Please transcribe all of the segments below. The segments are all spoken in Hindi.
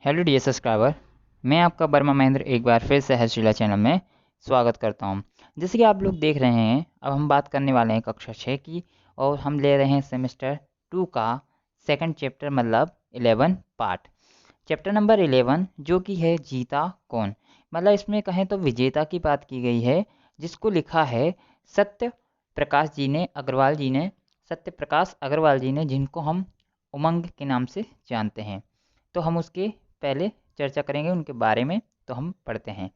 हेलो डियर सब्सक्राइबर, मैं आपका वर्मा महेंद्र एक बार फिर से हर्षिला चैनल में स्वागत करता हूं। जैसे कि आप लोग देख रहे हैं, अब हम बात करने वाले हैं कक्षा 6 की और हम ले रहे हैं सेमेस्टर 2 का सेकंड चैप्टर मतलब 11 पार्ट। चैप्टर नंबर 11 जो कि है जीता कौन, मतलब इसमें कहें तो विजेता की बात की गई है, जिसको लिखा है सत्य प्रकाश जी ने अग्रवाल जी ने सत्य प्रकाश अग्रवाल जी ने, जिनको हम उमंग के नाम से जानते हैं। तो हम उसके पहले चर्चा करेंगे उनके बारे में। तो हम पढ़ते हैं।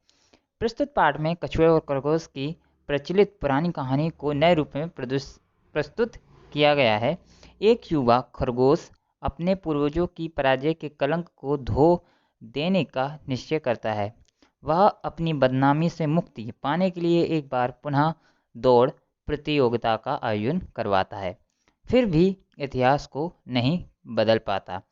प्रस्तुत पाठ में कछुए और खरगोश की प्रचलित पुरानी कहानी को नए रूप में प्रस्तुत किया गया है। एक युवा खरगोश अपने पूर्वजों की पराजय के कलंक को धो देने का निश्चय करता है। वह अपनी बदनामी से मुक्ति पाने के लिए एक बार पुनः दौड़ प्रतियोगिता का आयोजन करवाता है, फिर भी इतिहास को नहीं बदल पाता।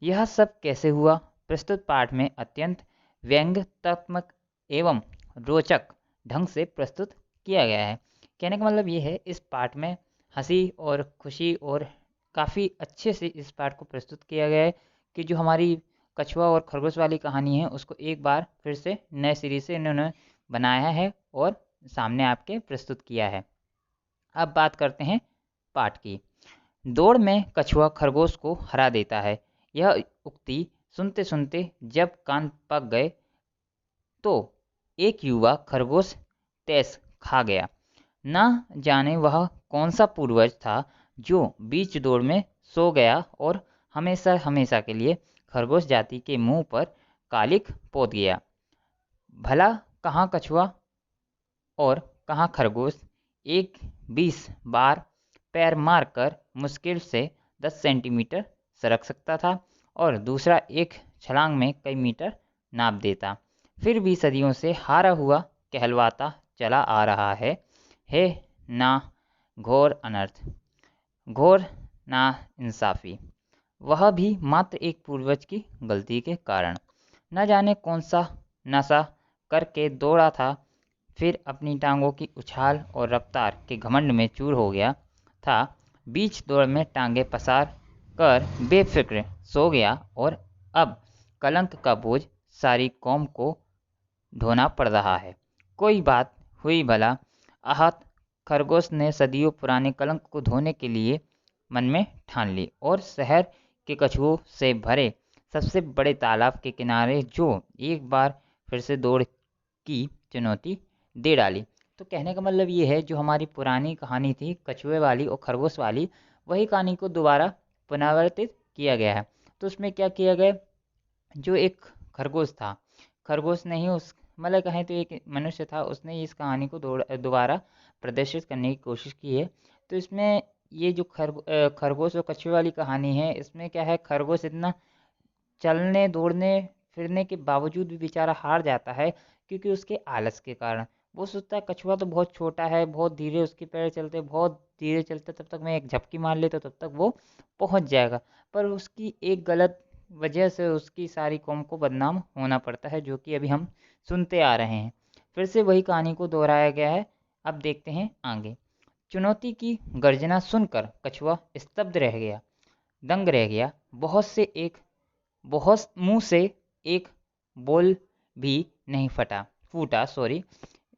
यह सब कैसे हुआ? प्रस्तुत पाठ में अत्यंत व्यंग्यात्मक एवं रोचक ढंग से प्रस्तुत किया गया है। कहने का मतलब ये है, इस पाठ में हंसी और खुशी और काफ़ी अच्छे से इस पाठ को प्रस्तुत किया गया है कि जो हमारी कछुआ और खरगोश वाली कहानी है उसको एक बार फिर से नए सिरे से इन्होंने बनाया है और सामने आपके प्रस्तुत किया है। अब बात करते हैं पाठ की। दौड़ में कछुआ खरगोश को हरा देता है। यह उक्ति सुनते सुनते जब कान पक गए तो एक युवा खरगोश तैस खा गया। ना जाने वह कौन सा पूर्वज था जो बीच दौड़ में सो गया और हमेशा हमेशा के लिए खरगोश जाति के मुंह पर कालिक पोत गया। भला कहाँ कछुआ और कहाँ खरगोश? एक 20 बार पैर मारकर मुश्किल से 10 सेंटीमीटर सरक सकता था और दूसरा एक छलांग में कई मीटर नाप देता। फिर भी सदियों से हारा हुआ कहलवाता चला आ रहा है। हे ना घोर अनर्थ, घोर ना इंसाफी, वह भी मात्र एक पूर्वज की गलती के कारण। न जाने कौन सा नशा करके दौड़ा था, फिर अपनी टांगों की उछाल और रफ्तार के घमंड में चूर हो गया था। बीच दौड़ में टांगे पसार कर बेफिक्र सो गया और अब कलंक का बोझ सारी कौम को ढोना पड़ रहा है। कोई बात हुई भला? आहत खरगोश ने सदियों पुराने कलंक को धोने के लिए मन में ठान ली और शहर के कछुओं से भरे सबसे बड़े तालाब के किनारे जो एक बार फिर से दौड़ की चुनौती दे डाली। तो कहने का मतलब ये है, जो हमारी पुरानी कहानी थी कछुए वाली और खरगोश वाली, वही कहानी को दोबारा पुनरावर्तित किया गया है। तो उसमें क्या किया गया, जो एक खरगोश था, खरगोश ने ही उस मतलब कहें तो एक मनुष्य था, उसने इस कहानी को दोबारा प्रदर्शित करने की कोशिश की है। तो इसमें ये जो खरगोश और कछुए वाली कहानी है, इसमें क्या है, खरगोश इतना चलने दौड़ने फिरने के बावजूद भी बेचारा हार जाता है, क्योंकि उसके आलस के कारण। वो सोचता है कछुआ तो बहुत छोटा है, बहुत धीरे उसके पैर चलते, बहुत धीरे चलते, तब तक मैं एक झपकी मार लेता तब तक वो पहुंच जाएगा। पर उसकी एक गलत वजह से उसकी सारी कौम को बदनाम होना पड़ता है, जो कि अभी हम सुनते आ रहे हैं। फिर से वही कहानी को दोहराया गया है। अब देखते हैं आगे। चुनौती की गर्जना सुनकर कछुआ स्तब्ध रह गया, दंग रह गया। बहुत मुंह से एक बोल भी नहीं फूटा, सॉरी,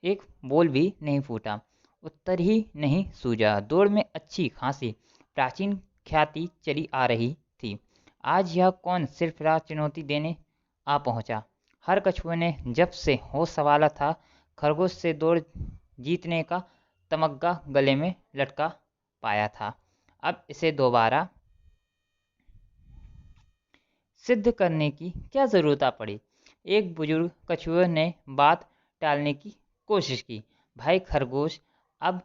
एक बोल भी नहीं फूटा, उत्तर ही नहीं सूझा। दौड़ में अच्छी खासी प्राचीन ख्याति चली आ रही थी। आज यह कौन सिरफिरा चुनौती देने आ पहुंचा? हर कछुए ने जब से होश संभाला था, खरगोश से दौड़ जीतने का तमग्गा गले में लटका पाया था। अब इसे दोबारा सिद्ध करने की क्या ज़रूरत आ पड़ी? एक बुजुर्ग कछुए ने बात टालने की कोशिश की। भाई खरगोश, अब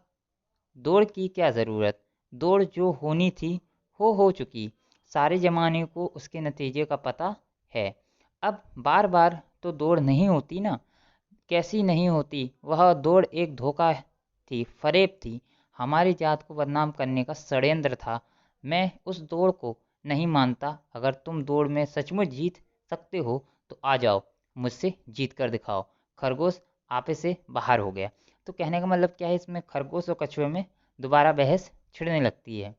दौड़ की क्या ज़रूरत? दौड़ जो होनी थी हो चुकी। सारे ज़माने को उसके नतीजे का पता है। अब बार बार तो दौड़ नहीं होती ना। कैसी नहीं होती? वह दौड़ एक धोखा थी, फरेब थी, हमारी जात को बदनाम करने का षड्यंत्र था। मैं उस दौड़ को नहीं मानता। अगर तुम दौड़ में सचमुच जीत सकते हो तो आ जाओ, मुझसे जीत कर दिखाओ। खरगोश आपे से बाहर हो गया। तो कहने का मतलब क्या है, इसमें खरगोश और कछुए में दोबारा बहस छिड़ने लगती है।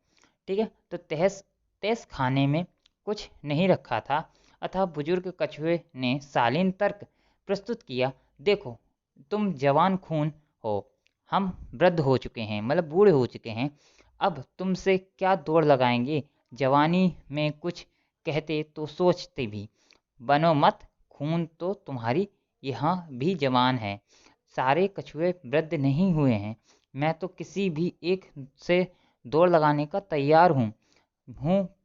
ठीक है, तो तहस तहस खाने में कुछ नहीं रखा था। अतः बुजुर्ग कछुए ने शालीन तर्क प्रस्तुत किया, देखो तुम जवान खून हो, हम वृद्ध हो चुके हैं, मतलब बूढ़े हो चुके हैं, अब तुमसे क्या दौड़ लगाएंगे। जवानी में कुछ कहते तो सोचते भी, बनो मत, खून तो तुम्हारी यहाँ भी जवान है। सारे कछुए वृद्ध नहीं हुए हैं, मैं तो किसी भी एक से दौड़ लगाने का तैयार हूँ।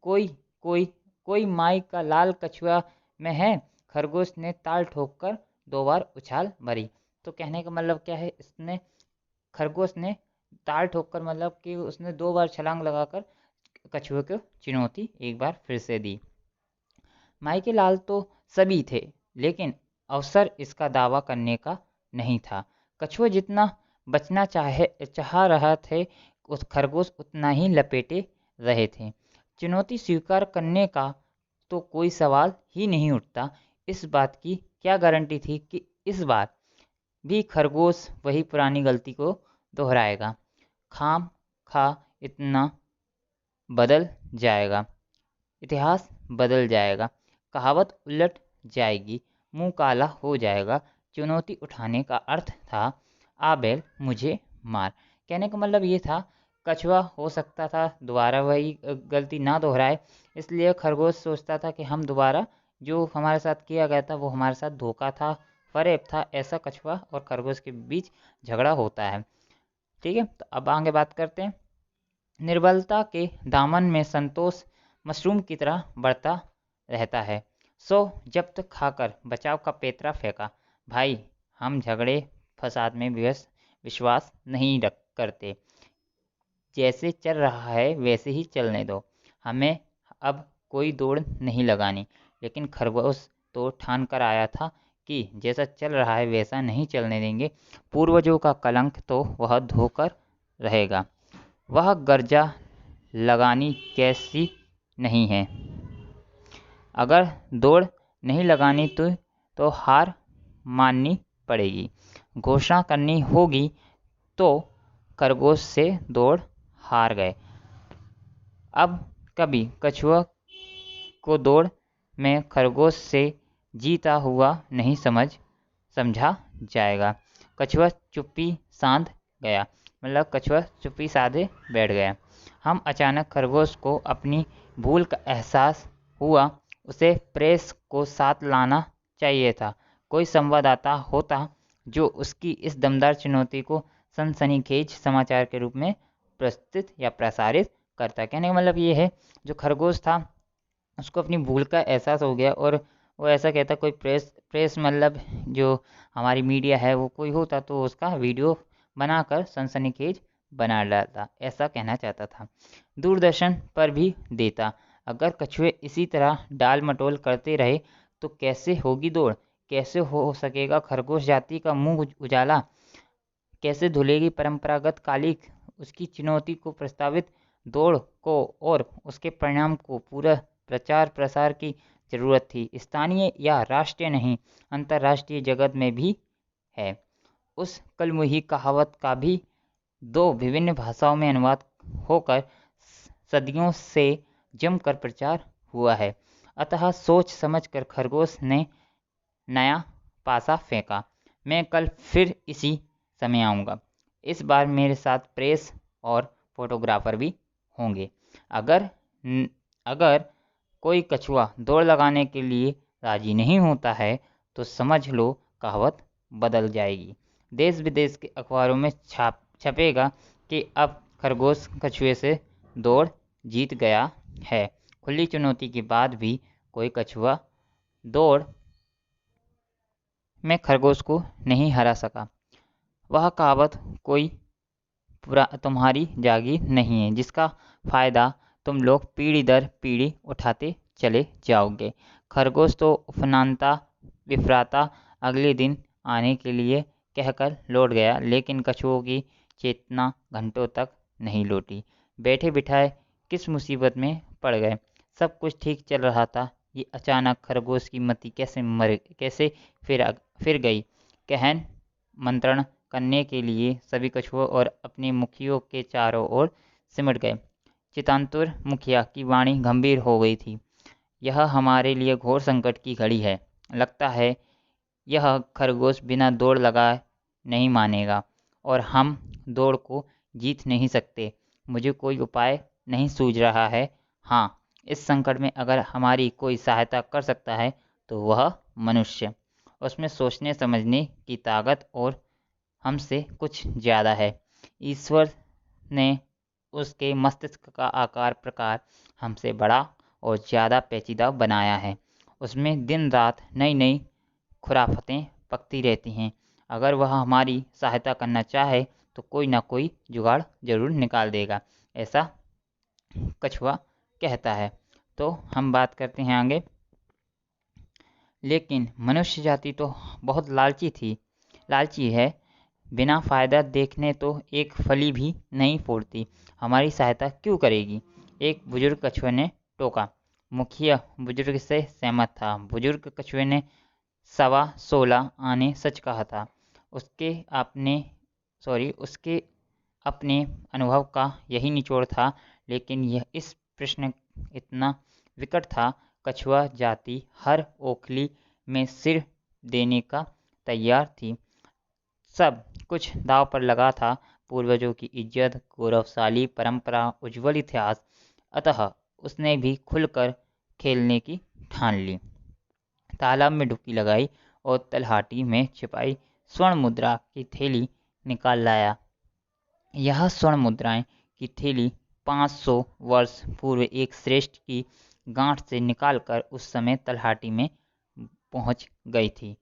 कोई कोई कोई माई का लाल कछुआ में है। खरगोश ने ताल ठोककर 2 बार उछाल भरी। तो कहने का मतलब क्या है, इसने खरगोश ने ताल ठोककर मतलब कि उसने 2 बार छलांग लगाकर कछुए को चुनौती एक बार फिर से दी। माई के लाल तो सभी थे, लेकिन अवसर इसका दावा करने का नहीं था। कछुआ जितना बचना चाह रहा थे, उस खरगोश उतना ही लपेटे रहे थे। चुनौती स्वीकार करने का तो कोई सवाल ही नहीं उठता। इस बात की क्या गारंटी थी कि इस बार भी खरगोश वही पुरानी गलती को दोहराएगा। खाम खा इतना बदल जाएगा, इतिहास बदल जाएगा, कहावत उलट जाएगी, मुंह काला हो जाएगा। चुनौती उठाने का अर्थ था, आ बैल मुझे मार। कहने का मतलब ये था, कछुआ हो सकता था दोबारा वही गलती ना दोहराए, इसलिए खरगोश सोचता था कि हम दोबारा जो हमारे साथ किया गया था वो हमारे साथ धोखा था, फरेब था। ऐसा कछुआ और खरगोश के बीच झगड़ा होता है। ठीक है, तो अब आगे बात करते हैं। निर्बलता के दामन में संतोष मशरूम की तरह बढ़ता रहता है। सो जब तक खाकर बचाव का पेतरा फेंका। भाई, हम झगड़े फसाद में विश्वास नहीं रख करते। जैसे चल रहा है वैसे ही चलने दो, हमें अब कोई दौड़ नहीं लगानी। लेकिन खरगोश तो ठान कर आया था कि जैसा चल रहा है वैसा नहीं चलने देंगे। पूर्वजों का कलंक तो वह धोकर रहेगा। वह गर्जा लगानी कैसी नहीं है। अगर दौड़ नहीं लगानी तो हार माननी पड़ेगी, घोषणा करनी होगी। तो खरगोश से दौड़ हार गए। अब कभी कछुआ को दौड़ में खरगोश से जीता हुआ नहीं समझा जाएगा। कछुआ चुप्पी साध गया, मतलब कछुआ चुप्पी साधे बैठ गया। हम अचानक खरगोश को अपनी भूल का एहसास हुआ। उसे प्रेस को साथ लाना चाहिए था। कोई संवाददाता होता जो उसकी इस दमदार चुनौती को सनसनीखेज समाचार के रूप में प्रस्तुत या प्रसारित करता। कहने का मतलब ये है, जो खरगोश था उसको अपनी भूल का एहसास हो गया और वो ऐसा कहता, कोई प्रेस प्रेस मतलब जो हमारी मीडिया है वो कोई होता तो उसका वीडियो बनाकर सनसनीखेज बना डालता, ऐसा कहना चाहता था। दूरदर्शन पर भी देता। अगर कछुए इसी तरह डाल मटोल करते रहे तो कैसे होगी दौड़, कैसे हो सकेगा खरगोश जाति का मुंह उजाला, कैसे धुलेगी परंपरागत कालिक। उसकी चुनौती को, प्रस्तावित दौड़ को और उसके परिणाम को पूरा प्रचार प्रसार की जरूरत थी। स्थानीय या राष्ट्रीय नहीं, अंतर्राष्ट्रीय जगत में भी है। उस कलमुही कहावत का भी 2 विभिन्न भाषाओं में अनुवाद होकर सदियों से जमकर प्रचार हुआ है। अतः सोच समझकर खरगोश ने नया पासा फेंका। मैं कल फिर इसी समय आऊँगा। इस बार मेरे साथ प्रेस और फोटोग्राफर भी होंगे। अगर अगर कोई कछुआ दौड़ लगाने के लिए राजी नहीं होता है तो समझ लो कहावत बदल जाएगी। देश विदेश के अखबारों में छपेगा कि अब खरगोश कछुए से दौड़ जीत गया है। खुली चुनौती के बाद भी कोई कछुआ दौड़ में खरगोश को नहीं हरा सका। वह कहावत कोई तुम्हारी जागीर नहीं है जिसका फायदा तुम लोग पीढ़ी दर पीढ़ी उठाते चले जाओगे। खरगोश तो उफनाता विफराता अगले दिन आने के लिए कहकर लौट गया, लेकिन कछुओं की चेतना घंटों तक नहीं लौटी। बैठे बिठाए किस मुसीबत में पड़ गए। सब कुछ ठीक चल रहा था, ये अचानक खरगोश की मति कैसे फिर गई। कहन मंत्रण करने के लिए सभी कछुओं और अपने मुखियों के चारों ओर सिमट गए। चितांतुर मुखिया की वाणी गंभीर हो गई थी। यह हमारे लिए घोर संकट की घड़ी है। लगता है यह खरगोश बिना दौड़ लगाए नहीं मानेगा और हम दौड़ को जीत नहीं सकते। मुझे कोई उपाय नहीं सूझ रहा है। हाँ, इस संकट में अगर हमारी कोई सहायता कर सकता है तो वह मनुष्य। उसमें सोचने समझने की ताकत और हमसे कुछ ज़्यादा है। ईश्वर ने उसके मस्तिष्क का आकार प्रकार हमसे बड़ा और ज़्यादा पेचीदा बनाया है। उसमें दिन रात नई नई खुराफतें पकती रहती हैं। अगर वह हमारी सहायता करना चाहे तो कोई ना कोई जुगाड़ जरूर निकाल देगा, ऐसा कछुआ कहता है। तो हम बात करते हैं आगे। लेकिन मनुष्य जाति तो बहुत लालची है। बिना फायदा देखने तो एक फली भी नहीं फोड़ती। हमारी सहायता क्यों करेगी? एक बुजुर्ग कछुए ने टोका। मुखिया बुजुर्ग से सहमत था। बुजुर्ग कछुए ने 16.25 आने सच कहा था। उसके अपने अनुभव का यही निचोड़ था। लेकिन यह इस प्रश्न इतना विकट था, कछुआ जाति हर ओखली में सिर देने का तैयार थी। सब कुछ दांव पर लगा था। पूर्वजों की इज्जत, गौरवशाली परंपरा, उज्जवल इतिहास। अतः उसने भी खुलकर खेलने की ठान ली। तालाब में डुबकी लगाई और तलहाटी में छिपाई स्वर्ण मुद्रा की थैली निकाल लाया। यह स्वर्ण मुद्राएं की थैली 500 वर्ष पूर्व एक श्रेष्ठ की गांठ से निकालकर उस समय तलहाटी में पहुंच गई थी।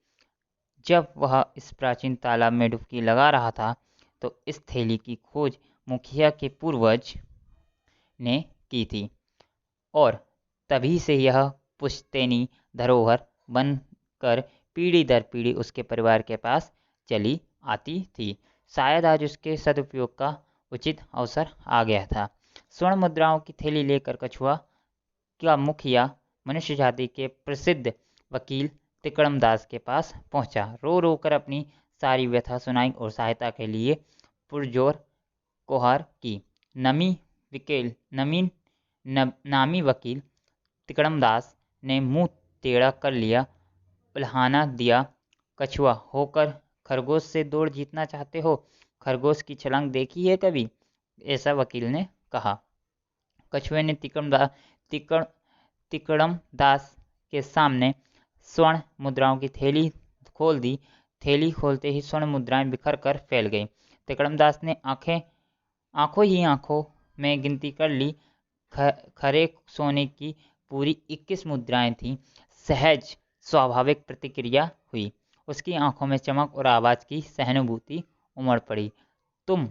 जब वह इस प्राचीन तालाब में डुबकी लगा रहा था तो इस थैली की खोज मुखिया के पूर्वज ने की थी और तभी से यह पुश्तैनी धरोहर बनकर पीढ़ी दर पीढ़ी उसके परिवार के पास चली आती थी। शायद आज उसके सदुपयोग का उचित अवसर आ गया था। स्वर्ण मुद्राओं की थैली लेकर कछुआ का मुखिया मनुष्य जाति के प्रसिद्ध वकील तिकड़म दास के पास पहुंचा। रो रो कर अपनी सारी व्यथा सुनाई और सहायता के लिए पुरजोर गुहार की। नामी वकील तिकड़म दास ने मुंह टेढ़ा कर लिया, उल्हाना दिया। कछुआ होकर खरगोश से दौड़ जीतना चाहते हो? खरगोश की छलांग देखी है कभी? ऐसा वकील ने कहा। कछुए ने तिकड़म दास के सामने स्वर्ण मुद्राओं की थैली खोल दी। थैली खोलते ही स्वर्ण मुद्राएं बिखर कर फैल गईं। तिकड़म दास ने आंखों में गिनती कर ली। खरे सोने की पूरी 21 मुद्राएं थीं। सहज स्वाभाविक प्रतिक्रिया हुई। उसकी आंखों में चमक और आवाज की सहानुभूति उमड़ पड़ी। तुम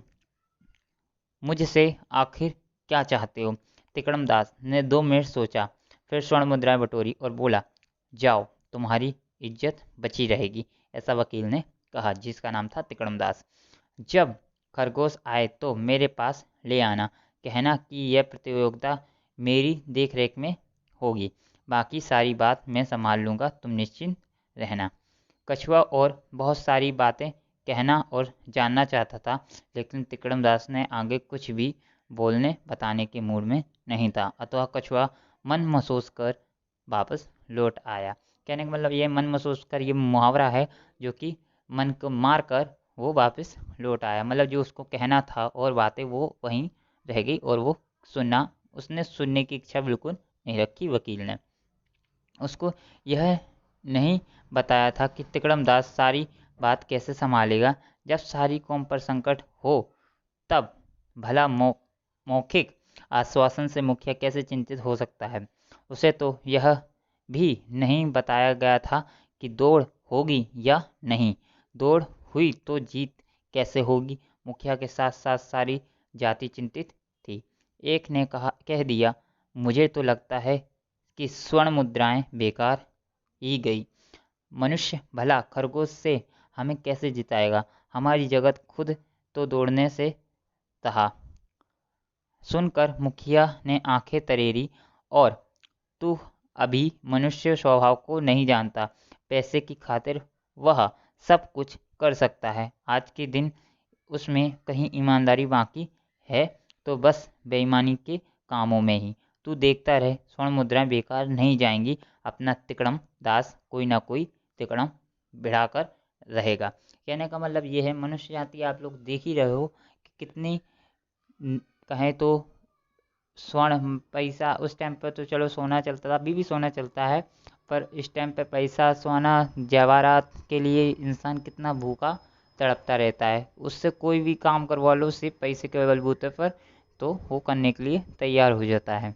मुझसे आखिर क्या चाहते हो? तिकड़म दास ने 2 मिनट सोचा, फिर स्वर्ण मुद्राएं बटोरी और बोला, जाओ, तुम्हारी इज्जत बची रहेगी। ऐसा वकील ने कहा, जिसका नाम था तिकड़म दास। जब खरगोश आए तो मेरे पास ले आना। कहना कि यह प्रतियोगिता मेरी देखरेख में होगी। बाकी सारी बात मैं संभाल लूँगा, तुम निश्चिंत रहना। कछुआ और बहुत सारी बातें कहना और जानना चाहता था, लेकिन तिकड़म दास ने आगे कुछ भी बोलने बताने के मूड में नहीं था। अतः कछुआ मन महसूस कर वापस लौट आया। कहने का मतलब ये मन महसूस कर, ये मुहावरा है जो कि मन को मार कर वो वापस लौट आया। मतलब जो उसको कहना था और बातें वो वहीं रह गई और वो उसने सुनने की इच्छा बिल्कुल नहीं रखी। वकील ने उसको यह नहीं बताया था कि तिकड़म दास सारी बात कैसे संभालेगा। जब सारी कौम पर संकट हो तब भला मौखिक आश्वासन से मुखिया कैसे चिंतित हो सकता है? उसे तो यह भी नहीं बताया गया था कि दौड़ होगी या नहीं। दौड़ हुई तो जीत कैसे होगी? मुखिया के साथ साथ सारी जाति चिंतित थी। एक ने कह दिया, मुझे तो लगता है कि स्वर्ण मुद्राएं बेकार ही गई। मनुष्य भला खरगोश से हमें कैसे जिताएगा? हमारी जगत खुद तो दौड़ने से तहा। सुनकर मुखिया ने आंखें तरेरी, और तू अभी मनुष्य स्वभाव को नहीं जानता। पैसे की खातिर वह सब कुछ कर सकता है। आज के दिन उसमें कहीं ईमानदारी बाकी है तो बस बेईमानी के कामों में ही। तू देखता रहे, स्वर्ण मुद्राएं बेकार नहीं जाएंगी, अपना तिकड़म दास कोई ना कोई तिकड़म बिढ़ाकर रहेगा। कहने का मतलब ये है, मनुष्य जाति आप लोग देख ही रहे हो कि कितनी कहें तो स्वर्ण पैसा, उस टाइम पर तो चलो सोना चलता था, अभी भी सोना चलता है, पर इस टाइम पे पैसा सोना जवाहरात के लिए इंसान कितना भूखा तड़पता रहता है। उससे कोई भी काम करवा लो सिर्फ पैसे के बलबूते पर, तो वो करने के लिए तैयार हो जाता है।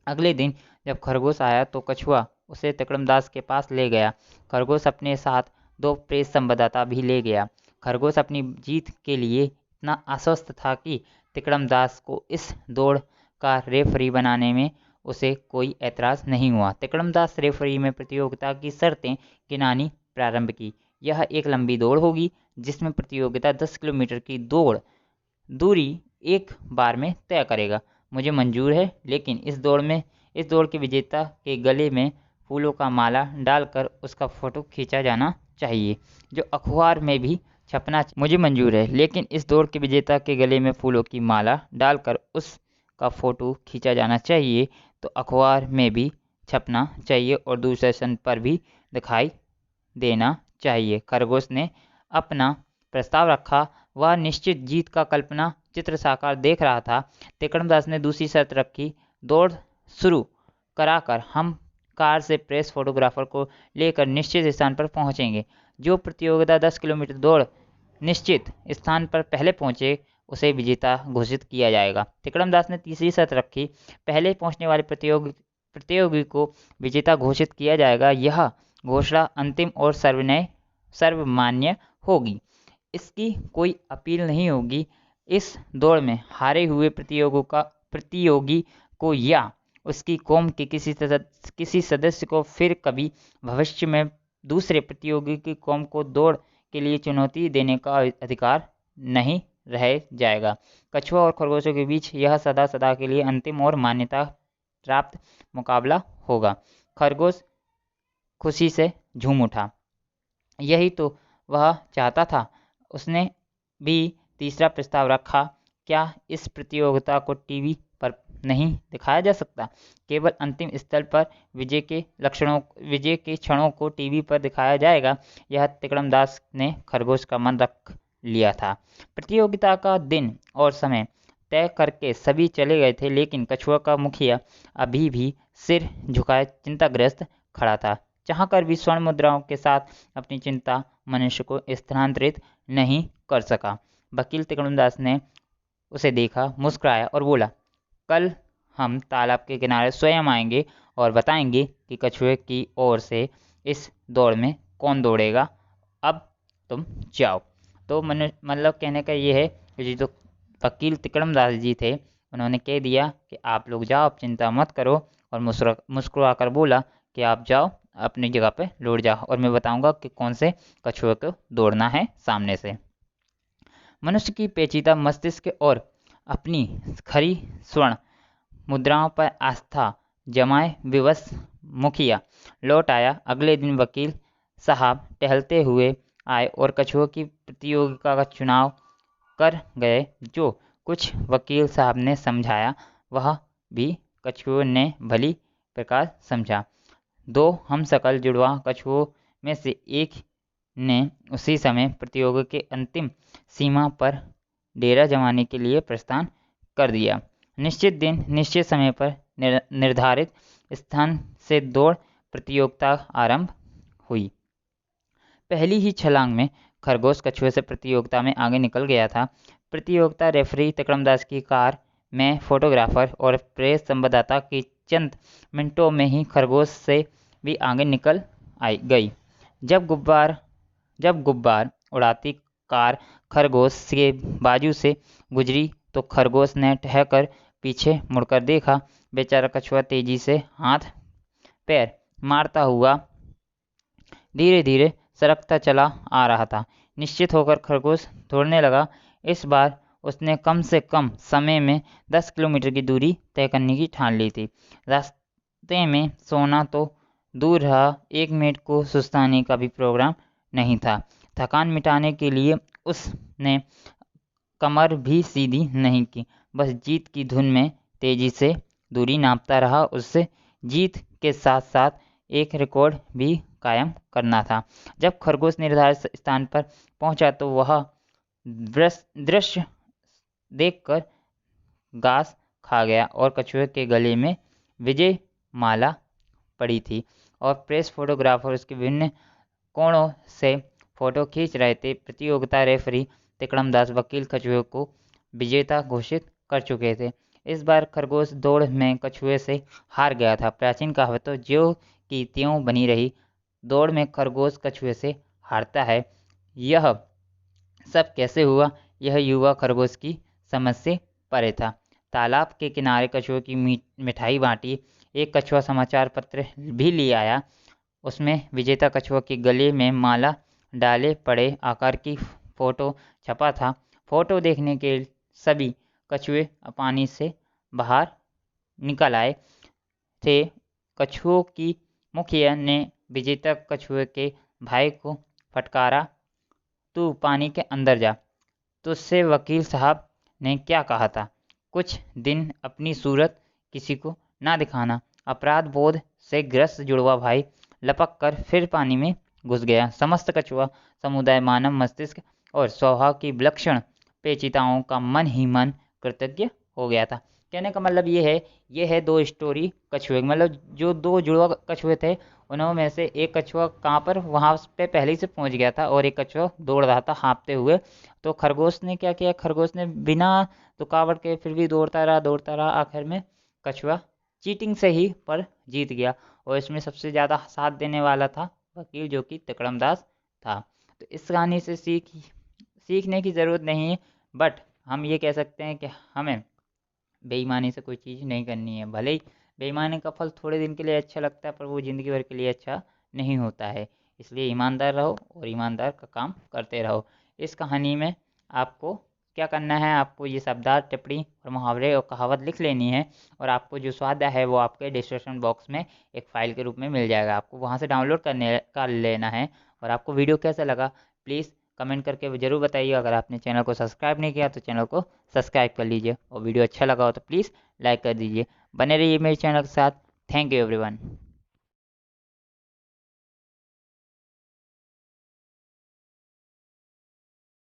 अगले दिन जब खरगोश आया तो कछुआ उसे तिकड़मदास के पास ले गया। खरगोश अपने साथ 2 प्रेस संवाददाता भी ले गया। खरगोश अपनी जीत के लिए इतना आश्वस्त था कि तिकड़मदास को इस दौड़ का रेफरी बनाने में उसे कोई ऐतराज नहीं हुआ। तिकड़मदास रेफरी में प्रतियोगिता की शर्तें गिनानी प्रारंभ की। यह एक लंबी दौड़ होगी जिसमें प्रतियोगिता 10 किलोमीटर की दूरी एक बार में तय करेगा। मुझे मंजूर है, लेकिन इस दौड़ के विजेता के गले में फूलों का माला डालकर उसका फोटो खींचा जाना चाहिए, जो अखबार में भी छपना। मुझे मंजूर है, लेकिन इस दौड़ के विजेता के गले में फूलों की माला डालकर उसका फोटो खींचा जाना चाहिए, तो अखबार में भी छपना चाहिए और दूरदर्शन पर भी दिखाई देना चाहिए। खरगोश ने अपना प्रस्ताव रखा। वह निश्चित जीत का कल्पना चित्र साकार देख रहा था। तिकड़मदास ने दूसरी शर्त रखी, दौड़ शुरू कराकर हम कार से प्रेस फोटोग्राफर को लेकर निश्चित स्थान पर पहुंचेंगे। जो प्रतियोगिता 10 किलोमीटर दौड़ निश्चित स्थान पर पहले पहुंचे उसे विजेता घोषित किया जाएगा। तिकड़मदास ने तीसरी शर्त रखी, पहले पहुंचने वाले प्रतियोगी को विजेता घोषित किया जाएगा। यह घोषणा अंतिम और सर्वमान्य होगी, इसकी कोई अपील नहीं होगी। इस दौड़ में हारे हुए प्रतियोगी को या उसकी कौम के किसी सदस्य को फिर कभी भविष्य में दूसरे प्रतियोगी की कौम को दौड़ के लिए चुनौती देने का अधिकार नहीं रह जाएगा। कछुआ और खरगोशों के बीच यह सदा सदा के लिए अंतिम और मान्यता प्राप्त मुकाबला होगा। खरगोश खुशी से झूम उठा। यही तो वह चाहता था। उसने भी तीसरा प्रस्ताव रखा, क्या इस प्रतियोगिता को टीवी पर नहीं दिखाया जा सकता? केवल अंतिम स्थल पर विजय के क्षणों को टीवी पर दिखाया जाएगा। यह तिकड़मदास ने खरगोश का मन रख लिया था। प्रतियोगिता का दिन और समय तय करके सभी चले गए थे, लेकिन कछुआ का मुखिया अभी भी सिर झुकाए चिंताग्रस्त खड़ा था। चाहकर भी स्वर्ण मुद्राओं के साथ अपनी चिंता मनुष्य को स्थानांतरित नहीं कर सका। वकील तिकड़मदास ने उसे देखा, मुस्कुराया और बोला, कल हम तालाब के किनारे स्वयं आएंगे और बताएंगे कि कछुए की ओर से इस दौड़ में कौन दौड़ेगा। अब तुम जाओ। तो मतलब कहने का ये है कि जो वकील तिकड़मदास जी थे, उन्होंने कह दिया कि आप लोग जाओ, आप चिंता मत करो, और मुस्कुरा कर बोला कि आप जाओ अपनी जगह पे लौट जाओ और मैं बताऊंगा कि कौन से कछुए को दौड़ना है सामने से। मनुष्य की पेचीदा मस्तिष्क और अपनी खरी स्वर्ण मुद्राओं पर आस्था जमाए विवश मुखिया लौट आया। अगले दिन वकील साहब टहलते हुए आए और कछुओं की प्रतियोगिता का चुनाव कर गए। जो कुछ वकील साहब ने समझाया वह भी कछुओं ने भली प्रकार समझा। 2 हमशक्ल जुड़वा कछुओं में से एक ने उसी समय प्रतियोगिता के अंतिम सीमा पर डेरा जमाने के लिए प्रस्थान कर दिया। निश्चित दिन निश्चित समय पर निर्धारित स्थान से दौड़ प्रतियोगिता आरंभ हुई। पहली ही छलांग में खरगोश कछुए से प्रतियोगिता में आगे निकल गया था। प्रतियोगिता रेफरी तिकड़मदास की कार में फोटोग्राफर और प्रेस संवाददाता की चंद मिनटों में ही खरगोश से भी आगे निकल गई। जब गुब्बार उड़ाती कार खरगोश के बाजू से गुजरी तो खरगोश ने ठहरकर पीछे मुड़कर देखा। बेचारा कछुआ तेजी से हाथ पैर मारता हुआ धीरे धीरे सरकता चला आ रहा था। निश्चित होकर खरगोश दौड़ने लगा। इस बार उसने कम से कम समय में 10 किलोमीटर की दूरी तय करने की ठान ली थी। रास्ते में सोना तो दूर रहा, 1 मिनट को सुस्ताने का भी प्रोग्राम नहीं था। थकान मिटाने के लिए उसने कमर भी सीधी नहीं की, बस जीत की धुन में तेजी से दूरी नापता रहा। उससे जीत के साथ साथ एक रिकॉर्ड भी कायम करना था। जब खरगोश निर्धारित स्थान पर पहुंचा तो वह दृश्य देखकर घास खा गया और कछुए के गले में विजय माला पड़ी थी और प्रेस फोटोग्राफर उसके विभिन्न कोणों से फोटो खींच रहे थे। प्रतियोगिता रेफरी तिकड़म दास वकील कछुए को विजेता घोषित कर चुके थे। इस बार खरगोश दौड़ में कछुए से हार गया था। प्राचीन कहावतों ज्यों की त्यों बनी रही। दौड़ में खरगोश कछुए से हारता है। यह सब कैसे हुआ, यह युवा खरगोश की समझ से परे था। तालाब के किनारे कछुए की मिठाई बांटी। एक कछुआ समाचार पत्र भी ले आया। उसमें विजेता कछुआ के गले में माला डाले पड़े आकार की फोटो छपा था। फोटो देखने के सभी कछुए पानी से बाहर निकल आए थे। कछुओं की मुखिया ने विजेता कछुए के भाई को फटकारा, तू पानी के अंदर जा। तुझसे वकील साहब ने क्या कहा था, कुछ दिन अपनी सूरत किसी को ना दिखाना। अपराध बोध से ग्रस्त जुड़वा भाई लपक कर फिर पानी में घुस गया। समस्त कछुआ समुदाय मानव मस्तिष्क और स्वभाव की विलक्षण पेचिताओं का मन ही मन कृतज्ञ हो गया था। कहने का मतलब ये है दो स्टोरी कछुए, मतलब जो दो जुड़वा कछुए थे उन्होंने में से एक कछुआ कहाँ पर वहाँ पे पहले ही से पहुँच गया था और एक कछुआ दौड़ रहा था हाँफते हुए। तो खरगोश ने क्या किया, खरगोश ने बिना रुकावट के फिर भी दौड़ता रहा। आखिर में कछुआ चीटिंग से ही पर जीत गया और इसमें सबसे ज़्यादा साथ देने वाला था वकील, जो कि तिकड़म दास था। तो इस कहानी से सीखने की ज़रूरत नहीं है, बट हम ये कह सकते हैं कि हमें बेईमानी से कोई चीज़ नहीं करनी है। भले ही बेईमानी का फल थोड़े दिन के लिए अच्छा लगता है पर वो ज़िंदगी भर के लिए अच्छा नहीं होता है। इसलिए ईमानदार रहो और ईमानदार का काम करते रहो। इस कहानी में आपको क्या करना है, आपको ये शब्दार्थ टिप्पणी और मुहावरे और कहावत लिख लेनी है और आपको जो स्वाध्याय है वो आपके डिस्क्रिप्शन बॉक्स में एक फ़ाइल के रूप में मिल जाएगा। आपको वहाँ से डाउनलोड कर लेना है। और आपको वीडियो कैसा लगा प्लीज़ कमेंट करके ज़रूर बताइए। अगर आपने चैनल को सब्सक्राइब नहीं किया तो चैनल को सब्सक्राइब कर लीजिए और वीडियो अच्छा लगा हो तो प्लीज़ लाइक कर दीजिए। बने रहिए मेरे चैनल के साथ। Thank you everyone.